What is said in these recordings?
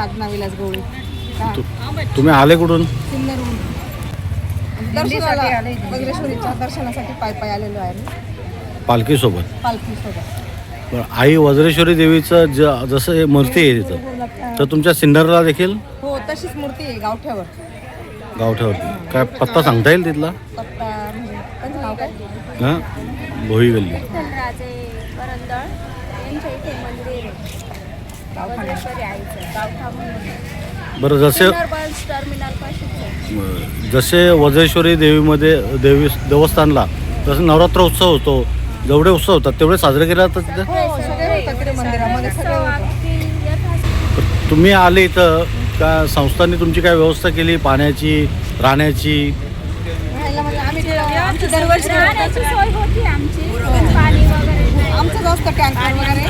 साधना विलास गवळी. तुम्ही आले कुठून? सिन्नरहून दर्शनाला वज्रेश्वरीच्या दर्शनासाठी पायी आलेलो आहे. पालखीसोबत? पालखीसोबत. बरं, आई वज्रेश्वरी देवीचं जसं हे मूर्ती आहे तिथं, तर तुमच्या सिन्नरला देखील हो तशीच मूर्ती आहे गावठ्यावर. गावठ्यावरती काय पत्ता सांगता येईल तिथला? पत्ता म्हणजे त्यांचं नाव काय? हां, भोई गल्ली. राजे करंदळ यांच्या इथे मंदिर आहे. वज्रेश्वरी आईचं गावठा म्हणून. बरं, बस टर्मिनल पाशीच. जसे वज्रेश्वरी देवीमध्ये देवस्थानला जसं नवरात्र उत्सव होतो, जेवढे उत्सव होतात तेवढे साजरे केले जातात तिथे? हो सगळे होतं तिथे मंदिरामध्ये सगळं होतं. तुम्ही आले इथं का संस्थांनी तुमची काय व्यवस्था केली पाण्याची, राहण्याची? राहायला म्हणजे आम्ही आमची दरवर्षी राहण्याची सोय होती आमची. पाणी वगैरे नाही. आमचं जास्त टँकर वगैरे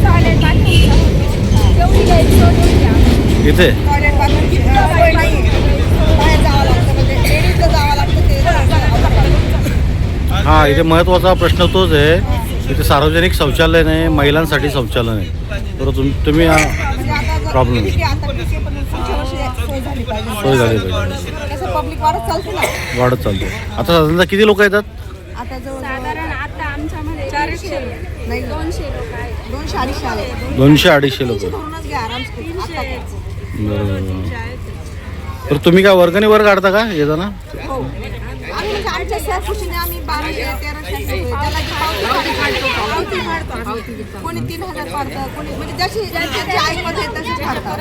टॉयलेट बाथरूमची तेवढी गैरसोय होती आमची. इथे टॉयलेट बाथरूमची सोय नाही. बाहेर जावं लागतं म्हणजे लेडीजला जावं लागतं ते. हां, इथे महत्त्वाचा प्रश्न तोच आहे. इथे सार्वजनिक शौचालय नाही, महिलांसाठी शौचालय नाही. बरं, तुम्ही प्रॉब्लेम सोय झाली पाहिजे. सोय झाली पाहिजे. कसं पब्लिक वाढत चालते ना. वाढत चालते. आता साधारणतः किती लोक येतात? आता जवळ साधारण आता आमच्यामध्ये 400 नाही 200 लोक आहेत. 200-250 आले. 200-250 लोक. धरूनच घ्या आरामशीर. बरोबर. तर तुम्ही काय वर्गणीवर काढता का येताना? हो आम्ही म्हणजे आमच्या सहकुशीने आम्ही 1200-1300 ज्याला जी पावती कोणी 3000 काढतं, कोणी म्हणजे ज्याची आईमध्ये तशीच काढतात.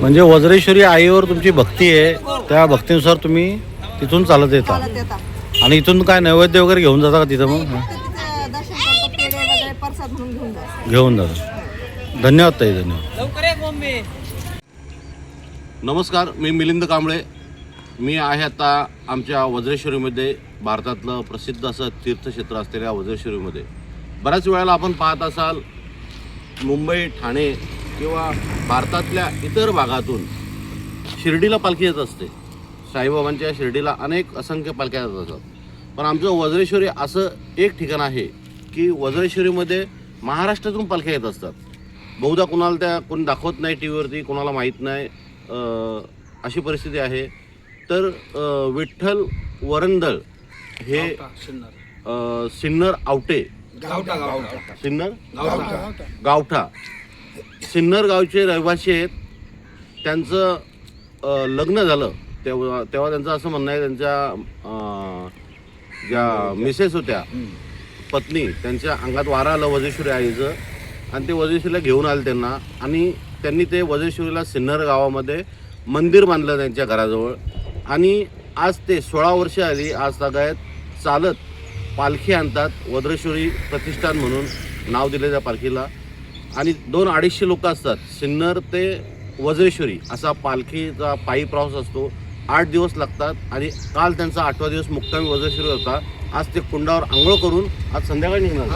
म्हणजे वज्रेश्वरी आईवर तुमची भक्ती आहे, त्या भक्तीनुसार तुम्ही तिथून चालत येता. चालत येतात. आणि इथून काय नैवेद्य वगैरे घेऊन जाता का तिथं? मग फक्त तिथं दर्शन करतो, पेढे वगैरे प्रसाद म्हणून घेऊन जातो. घेऊन जाता. धन्यवाद ताई, धन्यवाद. नमस्कार, मी मिलिंद कांबळे. मी आहे आता आमच्या वज्रेश्वरीमध्ये, भारतातलं प्रसिद्ध असं तीर्थक्षेत्र असलेल्या वज्रेश्वरीमध्ये. बऱ्याच वेळेला आपण पाहत असाल मुंबई, ठाणे किंवा भारतातल्या इतर भागातून शिर्डीला पालखी येत असते. साईबाबांच्या शिर्डीला असंख्य पालख्या येत असतात. पण आमचं वज्रेश्वरी असं एक ठिकाण आहे की वज्रेश्वरीमध्ये महाराष्ट्रातून पालख्या येत असतात. बहुधा कोणाला कोणी दाखवत नाही टी व्हीवरती, कोणाला माहीत नाही, अशी परिस्थिती आहे. तर विठ्ठल वरंदळ हे सिन्नर आवटे सिन्नर गावठा सिन्नर गावचे रहिवासी आहेत. त्यांचं लग्न झालं तेव्हा त्यांचं असं म्हणणं आहे, त्यांच्या ज्या मिसेस होत्या पत्नी, त्यांच्या अंगात वारा आलं वज्रेश्वरी आईचं आणि ते वज्रेश्वरीला घेऊन आले त्यांना. आणि त्यांनी ते वज्रेश्वरीला सिन्नर गावामध्ये मंदिर बांधलं त्यांच्या घराजवळ. आणि आज ते 16 वर्ष आली, आज सगळ्यात चालत पालखी आणतात. वज्रेश्वरी प्रतिष्ठान म्हणून नाव दिले त्या पालखीला. आणि 200-250 लोक असतात. सिन्नर ते वज्रेश्वरी असा पालखीचा पायी प्रवास असतो. 8 दिवस लागतात. आणि काल त्यांचा 8वा दिवस मुक्कामी वज्रेश्वरी होता. आज ते कुंडावर आंघोळ करून आज संध्याकाळी निघणार.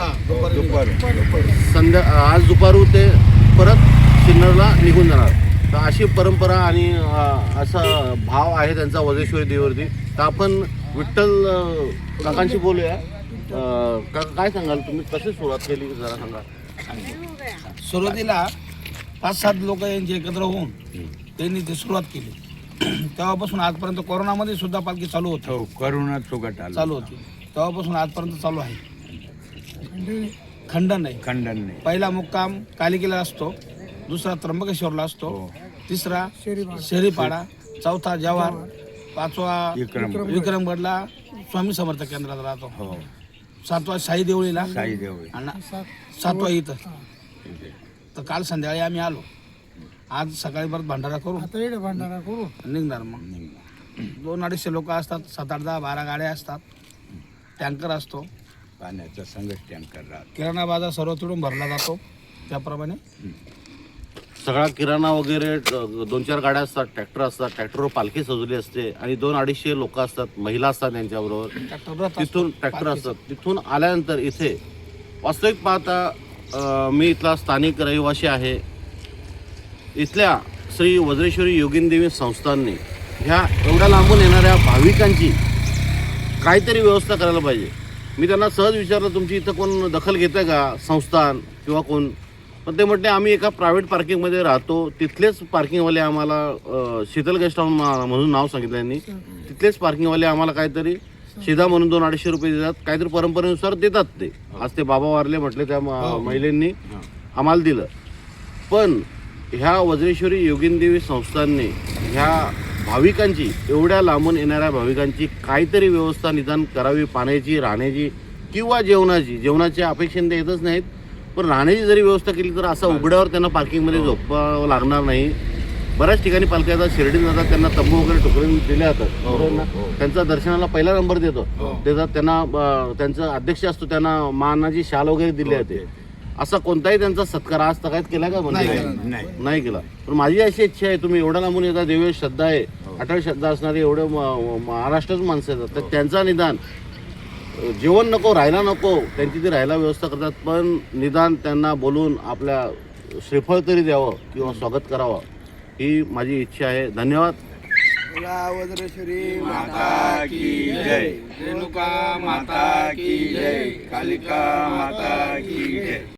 आज दुपारू ते परत सिन्नरला निघून जाणार. तर अशी परंपरा आणि असा भाव आहे त्यांचा वज्रेश्वरी देवीवरती. तर आपण विठ्ठल काकांशी बोलूया. काका, काय सांगाल तुम्ही, कशी सुरुवात केली जरा सांगा. सुरुवातीला 5-7 लोक यांचे एकत्र होऊन त्यांनी ती सुरुवात केली. तेव्हापासून आजपर्यंत कोरोनामध्ये सुद्धा पालखी चालू होती. हो, करोना चालू होती. तेव्हापासून आजपर्यंत चालू आहे. खंडन नाही. पहिला मुक्काम कालिकेला असतो, दुसरा त्र्यंबकेश्वरला असतो, तिसरा शहरीपाडा, चौथा जव्हार, 5वा विक्रमगडला स्वामी समर्थ केंद्रात राहतो, 7वा साई देवळीला आणि 7वा इथं. तर काल संध्याकाळी आम्ही आलो. आज सकाळी परत भंडारा करू निघणार. मग 200-250 लोक असतात. 7-8-10-12 गाड्या असतात. टँकर असतो पाण्याचा संघच टँकर राहतो. किराणा बाजार सर्व तिथून भरला जातो. त्याप्रमाणे सगळा किराणा वगैरे 2-4 गाड्या असतात, ट्रॅक्टर असतात, ट्रॅक्टरवर पालखी सजवली असते. आणि 200-250 लोक असतात, महिला असतात त्यांच्याबरोबर. तिथून ट्रॅक्टर असतात. तिथून आल्यानंतर इथे वास्तविक पाहता मी इथला स्थानिक रहिवासी आहे. इथल्या श्री वज्रेश्वरी योगिनी देवी संस्थांनी ह्या एवढ्या लांबून येणाऱ्या भाविकांची काहीतरी व्यवस्था करायला पाहिजे. मी त्यांना सहज विचारलं, तुमची इथं कोण दखल घेतं का, संस्थान किंवा कोण? पण ते म्हटले आम्ही एका प्रायव्हेट पार्किंगमध्ये राहतो, तिथलेच पार्किंगवाले आम्हाला शीतल गेस्ट हाऊस म्हणून नाव सांगितलं यांनी, तिथलेच पार्किंगवाले आम्हाला काहीतरी शिधा म्हणून 200-250 रुपये देतात, काहीतरी परंपरेनुसार देतात ते. आज ते बाबा वारले म्हटले, त्या महिलांनी आम्हाला दिलं. पण ह्या वज्रेश्वरी योगिनदेवी संस्थांनी ह्या भाविकांची, एवढ्या लांबून येणाऱ्या भाविकांची काहीतरी व्यवस्था निदान करावी, पाण्याची, राहण्याची किंवा जेवणाच्या अपेक्षेने ते येतच नाहीत, पण राहण्याची जरी व्यवस्था केली तर असं उघड्यावर त्यांना पार्किंगमध्ये झोपावं लागणार नाही. बऱ्याच ठिकाणी पालख्या जातात, शिर्डीत जातात, त्यांना तंबू वगैरे ठोकरून दिले जातात, त्यांचा दर्शनाला पहिला नंबर देतात, त्यांना त्यांचा अध्यक्ष असतो त्यांना मानाची शाल वगैरे दिली जाते. असा कोणताही त्यांचा सत्कार आज तकायत केला का? नाही केला. पण माझी अशी इच्छा आहे, तुम्ही एवढा लांबून येतात, देव श्रद्धा आहे, अटळ श्रद्धा असणारे एवढे महाराष्ट्रात माणसं येतात, तर त्यांचा निदान जेवण नको, राहायला नको, त्यांची ती राहायला व्यवस्था करतात, पण निदान त्यांना बोलून आपल्या श्रीफळ तरी द्यावं किंवा स्वागत करावं, ही माझी इच्छा आहे. धन्यवाद. वज्रेश्वरी माता की जय, रेणुका माता की जय, कालिका माता की जय.